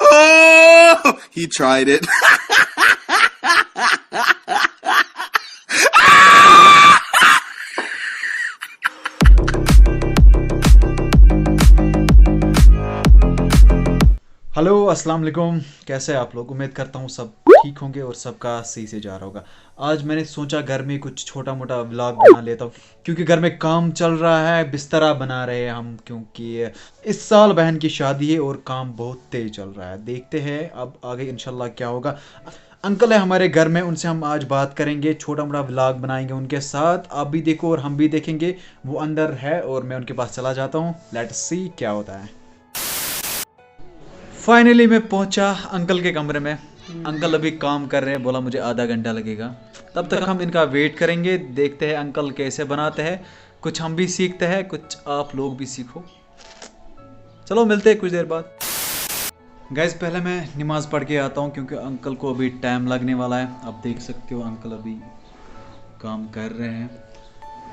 Oh, he tried it. Hello अस्सलाम वालेकुम, कैसे हैं आप लोग। उम्मीद करता हूँ सब ठीक होंगे और सबका सही से जा रहा होगा। आज मैंने सोचा घर में कुछ छोटा मोटा व्लॉग बना लेता हूँ, क्योंकि घर में काम चल रहा है, बिस्तरा बना रहे हैं हम, क्योंकि इस साल बहन की शादी है और काम बहुत तेज चल रहा है। देखते हैं अब आगे इंशाल्लाह क्या होगा। अंकल है हमारे घर में, उनसे हम आज बात करेंगे, छोटा मोटा व्लॉग बनाएंगे उनके साथ। आप भी देखो और हम भी देखेंगे। वो अंदर है और मैं उनके पास चला जाता हूँ। लेट्स सी क्या होता है। फाइनली मैं पहुंचा अंकल के कमरे में। अंकल अभी काम कर रहे हैं, बोला मुझे आधा घंटा लगेगा। तब तक हम इनका वेट करेंगे, देखते हैं अंकल कैसे बनाते हैं। कुछ हम भी सीखते हैं, कुछ आप लोग भी सीखो। चलो मिलते हैं कुछ देर बाद। गाइस पहले मैं नमाज पढ़ के आता हूँ, क्योंकि अंकल को अभी टाइम लगने वाला है। आप देख सकते हो अंकल अभी काम कर रहे हैं,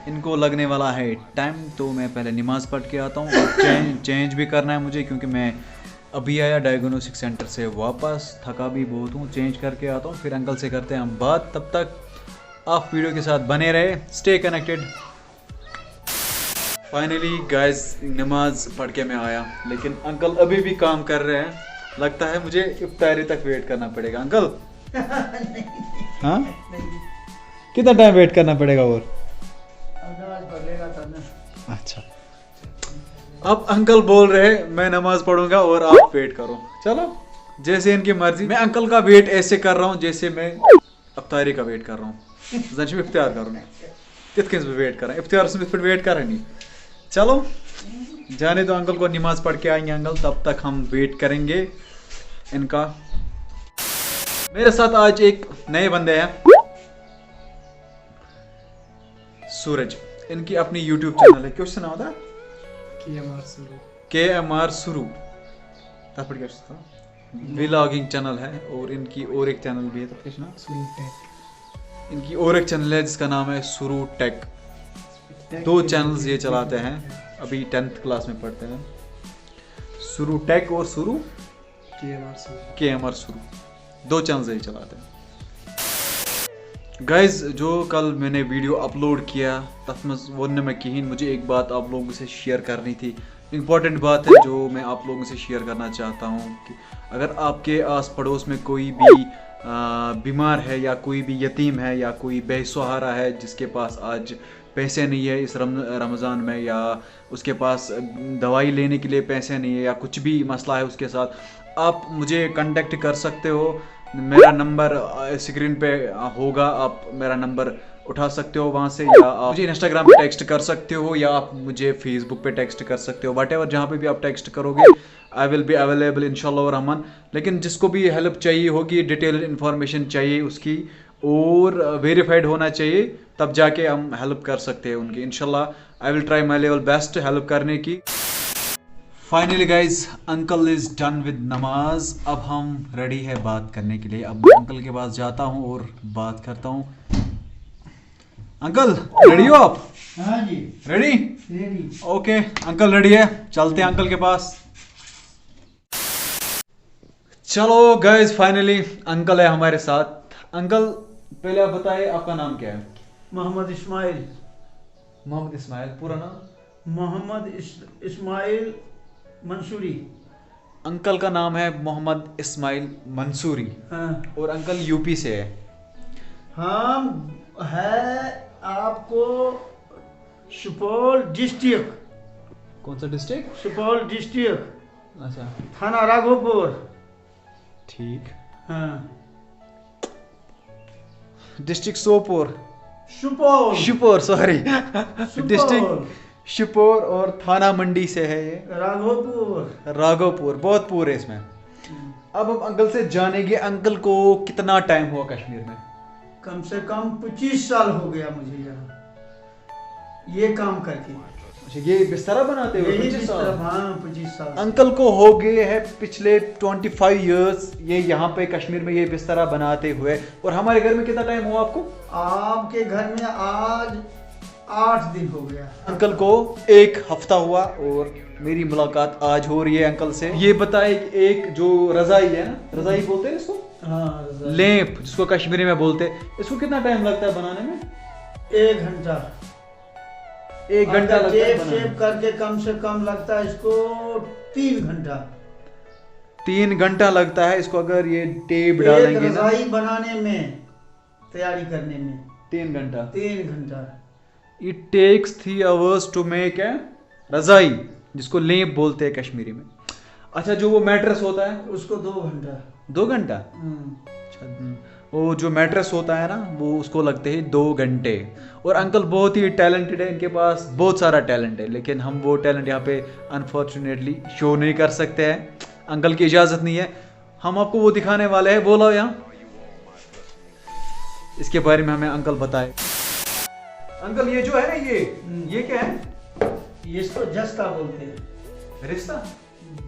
इनको लगने वाला है टाइम। तो मैं पहले नमाज पढ़ के आता हूँ और चेंज भी करना है मुझे, क्योंकि मैं अभी आया डायग्नोस्टिक सेंटर से वापस, थका भी बहुत हूँ। चेंज करके आता हूँ, फिर अंकल से करते हैं हम बात। तब तक आप वीडियो के साथ बने रहे, स्टे कनेक्टेड। फाइनली गाइस नमाज पढ़ के मैं आया, लेकिन अंकल अभी भी काम कर रहे हैं। लगता है मुझे इफ्तारी तक वेट करना पड़ेगा। अंकल हाँ कितना टाइम वेट करना पड़ेगा और? अच्छा, अब अंकल बोल रहे मैं नमाज पढ़ूंगा और आप वेट करो। चलो जैसे इनकी मर्जी। मैं अंकल का वेट ऐसे कर रहा हूँ जैसे मैं इफ्तारी का वेट कर रहा हूँ। जन इफ्तार करूँ कित वेट कर रहा है, इफ्तार वेट कर नहीं। चलो जाने दो, अंकल को नमाज पढ़ के आएंगे अंकल, तब तक हम वेट करेंगे इनका। मेरे साथ आज एक नए बंदे हैं, सूरज। इनकी अपनी यूट्यूब चैनल है, क्यों नाम होता है? KMR सुरू व्लॉगिंग चैनल है। और इनकी और एक चैनल भी है, इनकी और एक चैनल है जिसका नाम है सुरू टेक। दो चैनल्स ये चलाते हैं, अभी 10th क्लास में पढ़ते हैं। सुरू टेक और सुरू KMR सुरू, दो चैनल्स ये चलाते हैं। गाइज जो कल मैंने वीडियो अपलोड किया तथ वो मैं कहीं, मुझे एक बात आप लोगों से शेयर करनी थी। इम्पॉर्टेंट बात है जो मैं आप लोगों से शेयर करना चाहता हूँ कि अगर आपके आस पड़ोस में कोई भी बीमार है, या कोई भी यतीम है, या कोई बेसहारा है जिसके पास आज पैसे नहीं है इस रमज़ान में, या उसके पास दवाई लेने के लिए पैसे नहीं है, या कुछ भी मसला है उसके साथ, आप मुझे कांटेक्ट कर सकते हो। मेरा नंबर स्क्रीन पे होगा, आप मेरा नंबर उठा सकते हो वहाँ से, या आप मुझे इंस्टाग्राम पे टेक्स्ट कर सकते हो, या आप मुझे फेसबुक पे टेक्स्ट कर सकते हो। व्हाटएवर जहाँ पे भी आप टेक्स्ट करोगे आई विल बी अवेलेबल इंशाल्लाह रहमान। लेकिन जिसको भी हेल्प चाहिए होगी, डिटेल इन्फॉर्मेशन चाहिए उसकी, और वेरीफाइड होना चाहिए, तब जाके हम हेल्प कर सकते हैं उनकी। इंशाल्लाह I will try my level best help करने की। Finally guys uncle is done with नमाज। अब हम रेडी है बात करने के लिए। अब मैं अंकल के पास जाता हूँ और बात करता हूँ। अंकल रेडी हो आप? हाँ जी रेडी? ओके अंकल रेडी है, चलते हैं अंकल के पास। चलो गाइज फाइनली अंकल है हमारे साथ। अंकल पहले आप बताइए आपका नाम क्या है? मोहम्मद इस्माइल। मोहम्मद इस्माइल, पूरा नाम? मोहम्मद इस्माइल मंसूरी। अंकल का नाम है मोहम्मद इस्माइल मंसूरी। हाँ। और अंकल यूपी से है। हम है आपको सुपौल डिस्ट्रिक्ट। कौन सा डिस्ट्रिक्ट? सुपौल डिस्ट्रिक्ट, अच्छा थाना राघोपुर। ठीक। हाँ। District Sopore, Supaul Shivpur, sorry district Shivpur, और थाना मंडी से है ये राघोपुर। राघोपुर। बहुत पूर है इसमें। अब हम अंकल से जानेंगे अंकल को कितना टाइम हुआ कश्मीर में। कम से कम 25 साल हो गया मुझे यहाँ ये काम करके। अच्छा ये बिस्तरा बनाते हुए 25 साल? हाँ 25 साल। अंकल को हो गए हैं पिछले 25 इयर्स ये यहाँ पे कश्मीर में ये बिस्तरा बनाते हुए। और हमारे घर में कितना टाइम हुआ आपको? आपके घर में आज 8 दिन हो गया। अंकल को 1 हफ्ता हुआ और मेरी मुलाकात आज हो रही है अंकल से। ये बताए कि एक जो रजाई है ना, रजाई बोलते हैं इसको, हाँ, लेप जिसको कश्मीरी में बोलते हैं, इसको कितना टाइम लगता है बनाने में? 1 घंटा। 1 घंटा लगता है शेप बनाने में। करके कम से कम लगता है इसको 3 घंटा। 3 घंटा लगता है इसको, अगर ये टेप एक डालेंगे ना। रजाई बनाने में, तैयारी करने में 3 घंटा। 3 घंटा। It takes 3 hours to make a रजाई, जिसको लेप बोलते हैं कश्मीरी में। अच्छा, जो वो मैट्रेस होता है उसको 2 घंटा। 2 घंटा। अच्छा, वो जो मैट्रेस होता है ना, वो उसको लगते हैं 2 घंटे। और अंकल बहुत ही टैलेंटेड है, इनके पास बहुत सारा टैलेंट है, लेकिन हम वो टैलेंट यहाँ पे अनफॉर्चुनेटली शो नहीं कर सकते हैं, अंकल की इजाज़त नहीं है। हम आपको वो दिखाने वाले हैं, बोलो यहाँ इसके बारे में हमें अंकल बताए। अंकल ये जो है ना, ये क्या है? ये इसको जस्ता बोलते हैं। रिश्ता?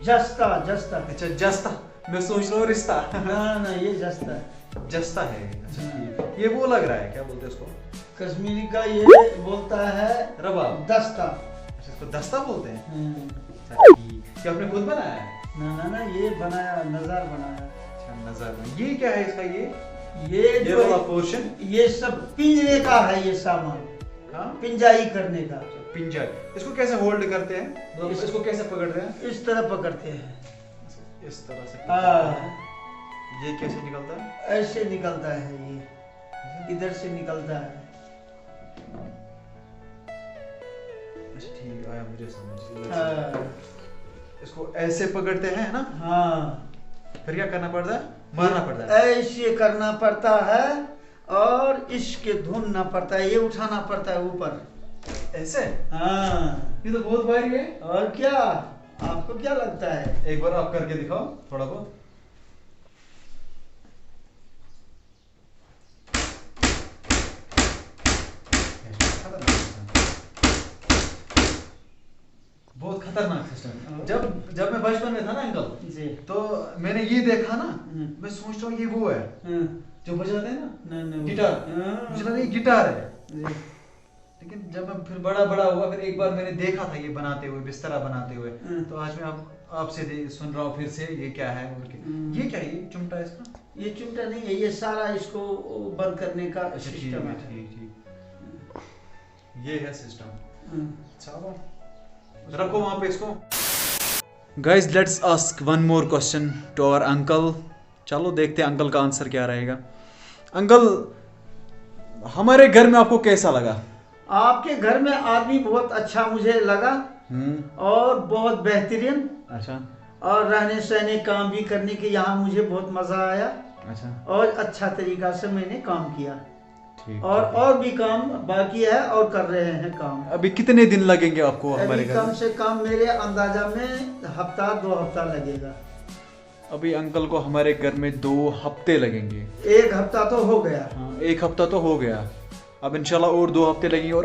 जस्ता, जस्ता। अच्छा, जस्ता। मैं सोच रहा हूँ रिश्ता। ना ये जस्ता है। जस्ता है। अच्छा, ठीक। ये वो लग रहा है, क्या बोलते हैं उसको? कश्मीरी का ये बोलता है रबाब। दस्ता। अच्छा, इसको दस्ता बोलते हैं। हम्म। अच्छा, ठीक। क्या आपने खुद बनाया है? ना ये बनाया, नजार बनाया। अच्छा, नजर में। ये क्या है इसका? ये ये जो वाला पोर्शन? ये सब पिंजरे का है, ये सामान हाँ, पिंजाई करने का। पिंजर। इसको कैसे होल्ड करते हैं, मतलब इसको कैसे पकड़ते हैं? इस तरह पकड़ते हैं। इस तरह से। हाँ, ये कैसे निकलता है? ऐसे निकलता है, ये इधर से निकलता है। अच्छा, ठीक आया मुझे समझ। हाँ, इसको ऐसे पकड़ते हैं ना, हाँ, फिर क्या करना पड़ता है? मारना पड़ता है। ऐसे करना पड़ता है और इसके धुनना पड़ता है, ये उठाना पड़ता है ऊपर ऐसे? हाँ। ये तो बहुत भारी है। और क्या, आपको क्या लगता है? एक बार आप करके दिखाओ थोड़ा बहुत। बहुत खतरनाक सिस्टम। जब मैं बचपन में था ना अंकल जी, तो मैंने ये देखा ना, हम्म। मैं सोच रहा हूँ ये वो है हाँ, जो बजाते हैं ना, नहीं, गिटार। हाँ। मुझे लगा ये गिटार है, जी। लेकिन जब मैं फिर बड़ा हुआ, फिर एक बार मैंने देखा था ये बनाते हुए, बिस्तरा बनाते हुए। तो आज मैं आपसे सुन रहा हूँ फिर से ये क्या है। और ये क्या है? ये चिमटा है इसका? ये चिमटा नहीं है, ये सारा इसको बंद करने का अच्छा, ठीक सिस्टम है, है। ठीक। ये है सिस्टम। हाँ। चलो रखो वहां पे इसको। Guys, let's ask one more question to our uncle. चलो देखते हैं अंकल का आंसर क्या रहेगा। अंकल, हमारे घर में आपको कैसा लगा? आपके घर में आदमी बहुत अच्छा मुझे लगा और बहुत बेहतरीन, अच्छा, और रहने सहने काम भी करने के यहाँ मुझे बहुत मजा आया अच्छा, और अच्छा तरीका से मैंने काम किया। ठीक। और भी काम बाकी है और कर रहे हैं काम। अभी कितने दिन लगेंगे आपको हमारे अभी घर कम में? से कम मेरे अंदाजा में हफ्ता 2 हफ्ता लगेगा। अभी अंकल को हमारे घर में 2 हफ्ते लगेंगे। 1 हफ्ता तो हो गया। हाँ, 1 हफ्ता तो हो गया, अब इंशाल्लाह और 2 हफ्ते लगेंगे। और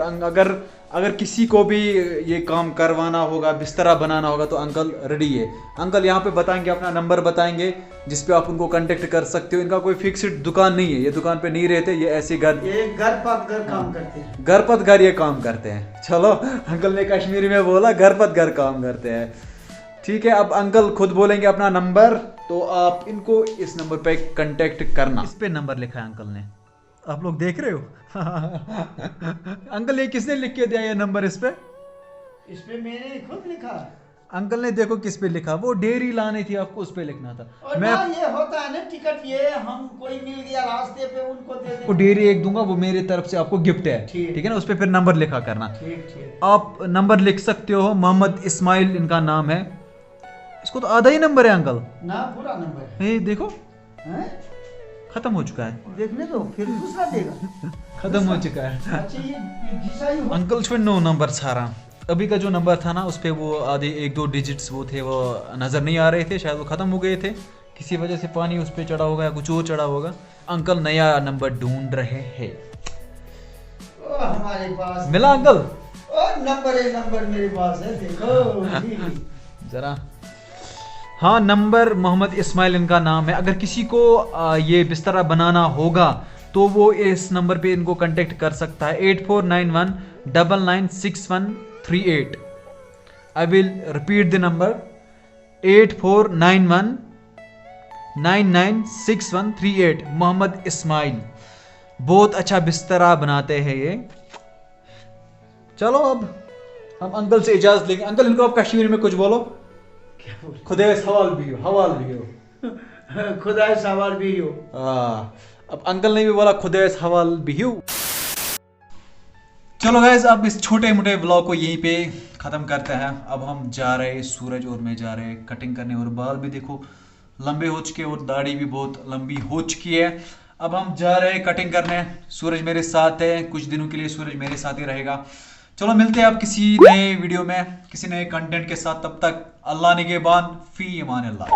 अगर किसी को भी ये काम करवाना होगा, बिस्तरा बनाना होगा, तो अंकल रेडी है। अंकल यहाँ पे बताएंगे, अपना नंबर बताएंगे जिस पे आप उनको कांटेक्ट कर सकते हो। इनका कोई फिक्स्ड दुकान नहीं है, ये दुकान पे नहीं रहते, ये ऐसे ये घर पत घर काम करते हैं। घर पत घर ये काम करते हैं। चलो, अंकल ने कश्मीरी में बोला घर पत घर काम करते हैं। ठीक है, अब अंकल खुद बोलेंगे अपना नंबर, तो आप इनको इस नंबर पे कांटेक्ट करना। इस पे नंबर लिखा है अंकल ने, आप लोग देख रहे हो। अंकल, ये किसने लिख के दिया ये नंबर इस पे? इस पे मैंने खुद लिखा। अंकल ने देखो किस पे लिखा, वो डेयरी लानी थी आपको, उस पे लिखना था। और मैं ना ये होता है ना टिकट, ये हम कोई मिल गया रास्ते पे उनको दे आपको दें। डेयरी एक दूंगा, वो मेरी तरफ से आपको गिफ्ट है। ठीक। ठीक है ना, उस पे फिर नंबर लिखा करना। ठीक। आप नंबर लिख सकते हो, मोहम्मद इस्माइल इनका नाम है। इसको तो आधा ही नंबर है अंकल। ना पूरा नंबर है। ये देखो हैं? खत्म हो चुका है। देखने दो, फिर दूसरा देगा। खत्म हो चुका है। अच्छा, ये घिसा ही हो। अंकल छो 9 नंबर सारा, अभी का जो नंबर था ना उस पे वो आधे 1-2 डिजिट्स वो थे, वो नज़र नहीं आ रहे थे, शायद वो ख़त्म हो गए थे किसी वजह से, पानी उस पे चढ़ा होगा या कुछ और चढ़ा होगा। अंकल नया नंबर ढूंढ रहे हैं। ओ, हमारे पास मिला अंकल? और नंबर मेरे पास है, देखो जी। जरा, हाँ, नंबर मोहम्मद इस्माइल इनका नाम है। अगर किसी को ये बिस्तरा बनाना होगा तो वो इस नंबर पे इनको कांटेक्ट कर सकता है, 996138. I will repeat the number 8491996138. Mohammad Ismail, बहुत अच्छा बिस्तरा बनाते हैं ये। चलो अब हम अंकल से इजाजत लेंगे। अंकल इनको आप कश्मीरी में कुछ बोलो। खुदा सवाल भी हो, हवाल भी हो। खुदा सवाल भी हो। अब अंकल ने भी बोला खुदा हवाल भी हो। चलो गाइस, अब इस छोटे मोटे व्लॉग को यहीं पे ख़त्म करते हैं। अब हम जा रहे हैं, सूरज और मैं जा रहे हैं कटिंग करने, और बाल भी देखो लंबे हो चुके और दाढ़ी भी बहुत लंबी हो चुकी है। अब हम जा रहे हैं कटिंग करने। सूरज मेरे साथ है, कुछ दिनों के लिए सूरज मेरे साथ ही रहेगा। चलो मिलते हैं अब किसी नए वीडियो में, किसी नए कंटेंट के साथ। तब तक अल्लाह निगहबान, फी अमान अल्लाह।